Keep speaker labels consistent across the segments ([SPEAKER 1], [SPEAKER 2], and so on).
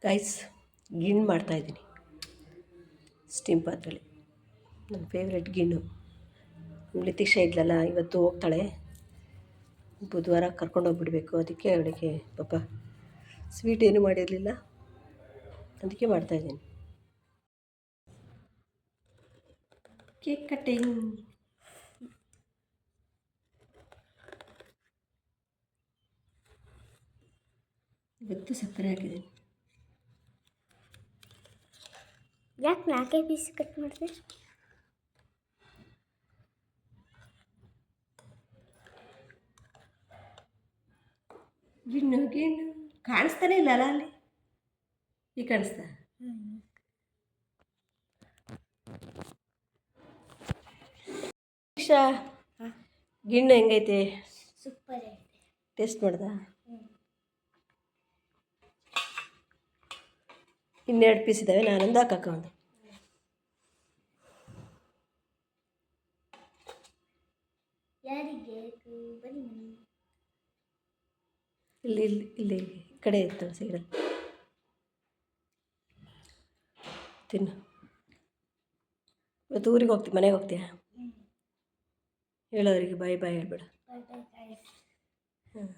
[SPEAKER 1] Guys, ಗಿಣ್ಣು ಮಾಡ್ತಾಯಿದ್ದೀನಿ steam ಪಾತ್ರೆಲಿ. ನನ್ನ ಫೇವ್ರೆಟ್ ಗಿಣ್ಣು. ಲಿತೀಶಾ ಇದ್ಲಲ್ಲ, ಇವತ್ತು ಹೋಗ್ತಾಳೆ, ಬುಧವಾರ ಕರ್ಕೊಂಡೋಗ್ಬಿಡ್ಬೇಕು. ಅದಕ್ಕೆ ಅವಳಿಗೆ ಪಾಪ ಸ್ವೀಟ್ ಏನೂ ಮಾಡಿರಲಿಲ್ಲ, ಅದಕ್ಕೆ ಮಾಡ್ತಾಯಿದ್ದೀನಿ. Cake cutting. ಇವತ್ತು ಸಕ್ಕರೆ ಹಾಕಿದ್ದೀನಿ.
[SPEAKER 2] ಯಾಕೆ 4 ಪೀಸ್ ಕಟ್ ಮಾಡಿದೆ?
[SPEAKER 1] ಗಿಣ್ಣು ಕಾಣಿಸ್ತಾನೆ ಇಲ್ಲ ಅಲ್ಲ ಅಲ್ಲಿ. ಈಗ ಕಾಣಿಸ್ತಾ? ಇಶಾ, ಗಿಣ್ಣು ಹೆಂಗೈತೆ?
[SPEAKER 2] ಸೂಪರ್ ಐತೆ.
[SPEAKER 1] ಟೇಸ್ಟ್ ಮಾಡ್ದ? ಇನ್ನೆರಡು ಪೀಸ್ ಇದ್ದಾವೆ, ನಾನೊಂದು ಹಾಕಕ್ಕ ಒಂದು.
[SPEAKER 2] ಯಾರಿಗೆ? ಬನ್ನಿ
[SPEAKER 1] ಇಲ್ಲಿ ಇಲ್ಲಿ ಇಲ್ಲಿ ಈ ಕಡೆ ಇತ್ತು ಸೈಡಲ್ಲಿ. ತಿನ್ನು. ಇವತ್ತು ಊರಿಗೆ ಹೋಗ್ತೀವಿ, ಮನೆಗೆ ಹೋಗ್ತೀಯಾ? ಹೇಳೋರಿಗೆ ಬಾಯ್ ಬಾಯ್ ಹೇಳ್ಬೇಡ. ಹಾಂ.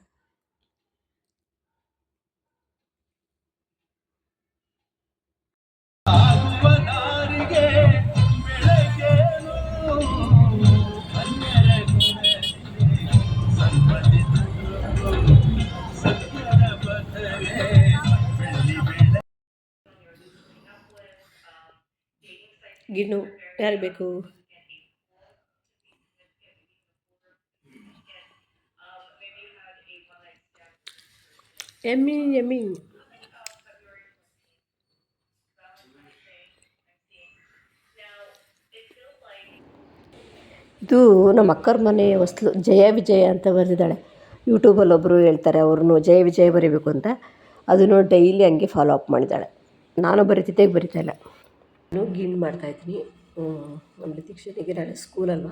[SPEAKER 1] ಗಿಣ್ಣು ಯಾರಿಗೆ ಬೇಕು? ಎಮ್ಮಿ ಎಮ್ಮಿ. ಇದು ನಮ್ಮ ಅಕ್ಕರ ಮನೆ ಹೊಸ್ಲು, ಜಯ ವಿಜಯ ಅಂತ ಬರೆದಿದ್ದಾಳೆ. ಯೂಟ್ಯೂಬಲ್ಲಿ ಒಬ್ಬರು ಹೇಳ್ತಾರೆ, ಅವ್ರನ್ನು ಜಯ ವಿಜಯ ಬರೀಬೇಕು ಅಂತ. ಅದನ್ನು ಡೈಲಿ ಹಂಗೆ ಫಾಲೋ ಅಪ್ ಮಾಡಿದ್ದಾಳೆ. ನಾನು ಬರಿತಿದ್ದೆ, ಬರಿತಾಯಿಲ್ಲ. ನಾನು ಗಿಣ್ಣು ಮಾಡ್ತಾಯಿದ್ದೀನಿ. ನಮ್ಮ ಲಿತೀಕ್ಷನಿಗೆ ನಾಳೆ ಸ್ಕೂಲಲ್ವ,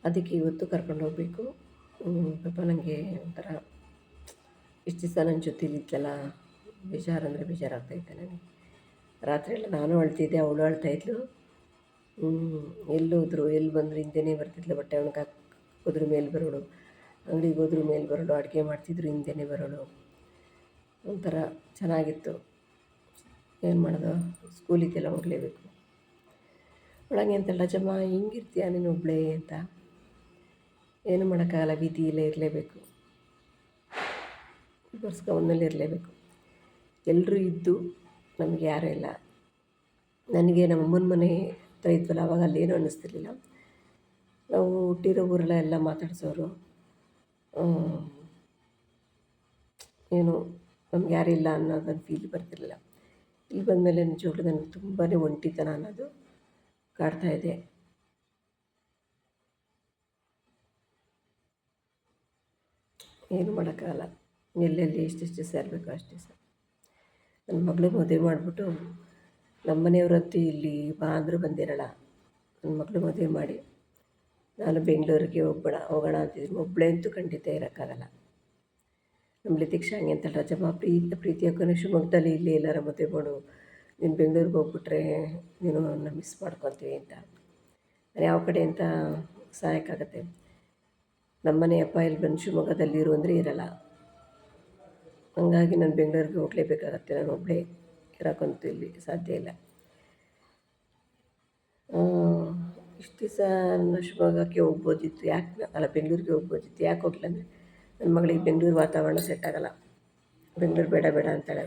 [SPEAKER 1] ಅದಕ್ಕೆ ಇವತ್ತು ಕರ್ಕೊಂಡು ಹೋಗಬೇಕು. ಪಾಪ ನನಗೆ ಒಂಥರ ಇಷ್ಟು ದಿವಸ ನನ್ನ ಜೊತೆಲಿದ್ದಲ್ಲ, ಬೇಜಾರಂದರೆ ಬೇಜಾರಾಗ್ತಾಯಿದ್ದೆ ನನಗೆ. ರಾತ್ರಿ ಎಲ್ಲ ನಾನು ಅಳ್ತಿದ್ದೆ, ಅವಳು ಅಳ್ತಾಯಿದ್ಲು. ಎಲ್ಲೋದ್ರು, ಎಲ್ಲಿ ಬಂದರು ಹಿಂದೆನೇ ಬರ್ತಿದ್ಲು. ಬಟ್ಟೆ ಒಣಗಾಕಿ ಹೋದ್ರು ಮೇಲೆ ಬರೋಳು, ಅಂಗಡಿಗೆ ಹೋದ್ರು ಮೇಲೆ ಬರೋಳು, ಅಡುಗೆ ಮಾಡ್ತಿದ್ರು ಹಿಂದೆನೇ ಬರೋಳು. ಒಂಥರ ಚೆನ್ನಾಗಿತ್ತು. ಏನು ಮಾಡೋದು, ಸ್ಕೂಲಿಗೆಲ್ಲ ಹೋಗಲೇಬೇಕು. ಒಳಗೆ ಅಂತಲ್ಲ, ಜಮ್ಮ ಹಿಂಗಿರ್ತೀಯ ನೀನು ಒಬ್ಬಳೇ ಅಂತ. ಏನು ಮಾಡೋಕ್ಕಾಗಲ್ಲ, ಬೀದಿಯಲ್ಲೇ ಇರಲೇಬೇಕು, ಬರ್ಸ್ಕೊಂಡ್ಮೇಲೆ ಇರಲೇಬೇಕು. ಎಲ್ಲರೂ ಇದ್ದು ನಮಗೆ ಯಾರೂ ಇಲ್ಲ. ನನಗೆ ನಮ್ಮ ಅಮ್ಮನ ಮನೆ ಹತ್ರ ಇದ್ವಲ್ಲ, ಆವಾಗ ಅಲ್ಲೇನೂ ಅನ್ನಿಸ್ತಿರ್ಲಿಲ್ಲ. ನಾವು ಹುಟ್ಟಿರೋ ಊರೆಲ್ಲ ಎಲ್ಲ ಮಾತಾಡ್ಸೋರು. ಏನು ನಮ್ಗೆ ಯಾರಿಲ್ಲ ಅನ್ನೋದೊಂದು ಫೀಲ್ ಬರ್ತಿರಲಿಲ್ಲ. ಇಲ್ಲಿ ಬಂದಮೇಲೆ ನಿಜವಾಗ್ಲೂ ನನಗೆ ತುಂಬಾ ಒಂಟಿತನ ಅನ್ನೋದು ಕಾಡ್ತಾಯಿದೆ. ಏನು ಮಾಡೋಕ್ಕಾಗಲ್ಲ, ಎಲ್ಲೆಲ್ಲಿ ಎಷ್ಟೆಷ್ಟು ದಿವಸ ಇರಬೇಕು ಅಷ್ಟು ದಿವಸ. ನನ್ನ ಮಗಳು ಮದುವೆ ಮಾಡಿಬಿಟ್ಟು, ನಮ್ಮ ಮನೆಯವರಂತೂ ಇಲ್ಲಿ ಬಾ ಅಂದರೂ ಬಂದಿರೋಲ್ಲ. ನನ್ನ ಮಗಳು ಮದುವೆ ಮಾಡಿ ನಾನು ಬೆಂಗಳೂರಿಗೆ ಹೋಗೋಣ ಅಂತಿದ್ದೀನಿ. ಒಬ್ಬಳೇ ಅಂತೂ ಖಂಡಿತ ಇರೋಕ್ಕಾಗಲ್ಲ. ನಮ್ಮ ಲಿತೀಕ್ಷಾ ಹಂಗೆ ಅಂತಲ್ಲ, ರಜಮ್ಮ ಪ್ರೀತಿ ಹಾಕೋನು ಶಿವಮೊಗ್ಗದಲ್ಲಿ ಇಲ್ಲಿ ಎಲ್ಲಾರ ಮದುವೆ ಮಾಡು, ನೀನು ಬೆಂಗಳೂರಿಗೆ ಹೋಗ್ಬಿಟ್ರೆ ನೀನು ನನ್ನ ಮಿಸ್ ಮಾಡ್ಕೊತೀವಿ ಅಂತ. ನಾನು ಯಾವ ಕಡೆ ಅಂತ ಸಹಾಯಕ್ಕಾಗತ್ತೆ. ನಮ್ಮನೆ ಅಪ್ಪ ಇಲ್ಲಿ ಬಂದು ಶಿವಮೊಗ್ಗದಲ್ಲಿರು ಅಂದರೆ ಇರೋಲ್ಲ. ಹಂಗಾಗಿ ನಾನು ಬೆಂಗಳೂರಿಗೆ ಹೋಗಲೇಬೇಕಾಗತ್ತೆ. ನಾನು ಒಬ್ಬಳೇ ಇರೋಕ್ಕಂತೂ ಇಲ್ಲಿ ಸಾಧ್ಯ ಇಲ್ಲ. ಇಷ್ಟು ದಿವಸ ನಾನು ಶಿವಮೊಗ್ಗಕ್ಕೆ ಹೋಗ್ಬೋದಿತ್ತು, ಯಾಕೆ ಅಲ್ಲ ಬೆಂಗಳೂರಿಗೆ ಹೋಗ್ಬೋದಿತ್ತು, ಯಾಕೆ ಹೋಗಿಲ್ಲ ಅಂದರೆ ನನ್ನ ಮಗಳಿಗೆ ಬೆಂಗಳೂರು ವಾತಾವರಣ ಸೆಟ್ ಆಗೋಲ್ಲ. ಬೆಂಗಳೂರು ಬೇಡ ಬೇಡ ಅಂತಾಳೆ.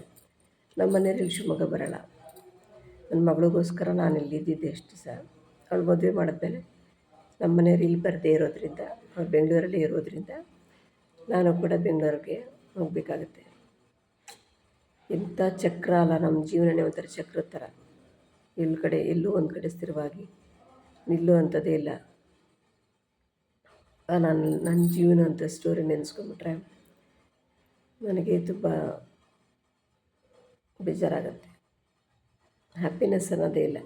[SPEAKER 1] ನಮ್ಮ ಮನೆಯವ್ರು ಶಿವಮೊಗ್ಗ ಬರೋಲ್ಲ. ನನ್ನ ಮಗಳಿಗೋಸ್ಕರ ನಾನು ಇಲ್ಲಿದ್ದಿದ್ದೆ ಎಷ್ಟು ದಿವಸ. ಅವಳು ಮದುವೆ ಮಾಡಿದ್ಮೇಲೆ ನಮ್ಮ ಮನೆಯವ್ರು ಇಲ್ಲಿ ಬರದೇ ಇರೋದ್ರಿಂದ, ಅವ್ರು ಬೆಂಗಳೂರಲ್ಲೇ ಇರೋದ್ರಿಂದ ನಾನು ಕೂಡ ಬೆಂಗಳೂರಿಗೆ ಹೋಗಬೇಕಾಗತ್ತೆ. ಇಂಥ ಚಕ್ರ ಅಲ್ಲ, ನಮ್ಮ ಜೀವನನೇ ಒಂಥರ ಚಕ್ರದ ಥರ. ಎಲ್ಲೂ ಒಂದು ಕಡೆ ಸ್ಥಿರವಾಗಿ ನಿಲ್ಲುವಂಥದ್ದೇ ಇಲ್ಲ. ನನ್ನ ಜೀವನ ಅಂತ ಸ್ಟೋರಿ ನೆನೆಸ್ಕೊಂಬಿಟ್ರೆ ನನಗೆ ತುಂಬ ಬೇಜಾರಾಗತ್ತೆ. ಹ್ಯಾಪಿನೆಸ್ ಅನ್ನೋದೇ ಇಲ್ಲ.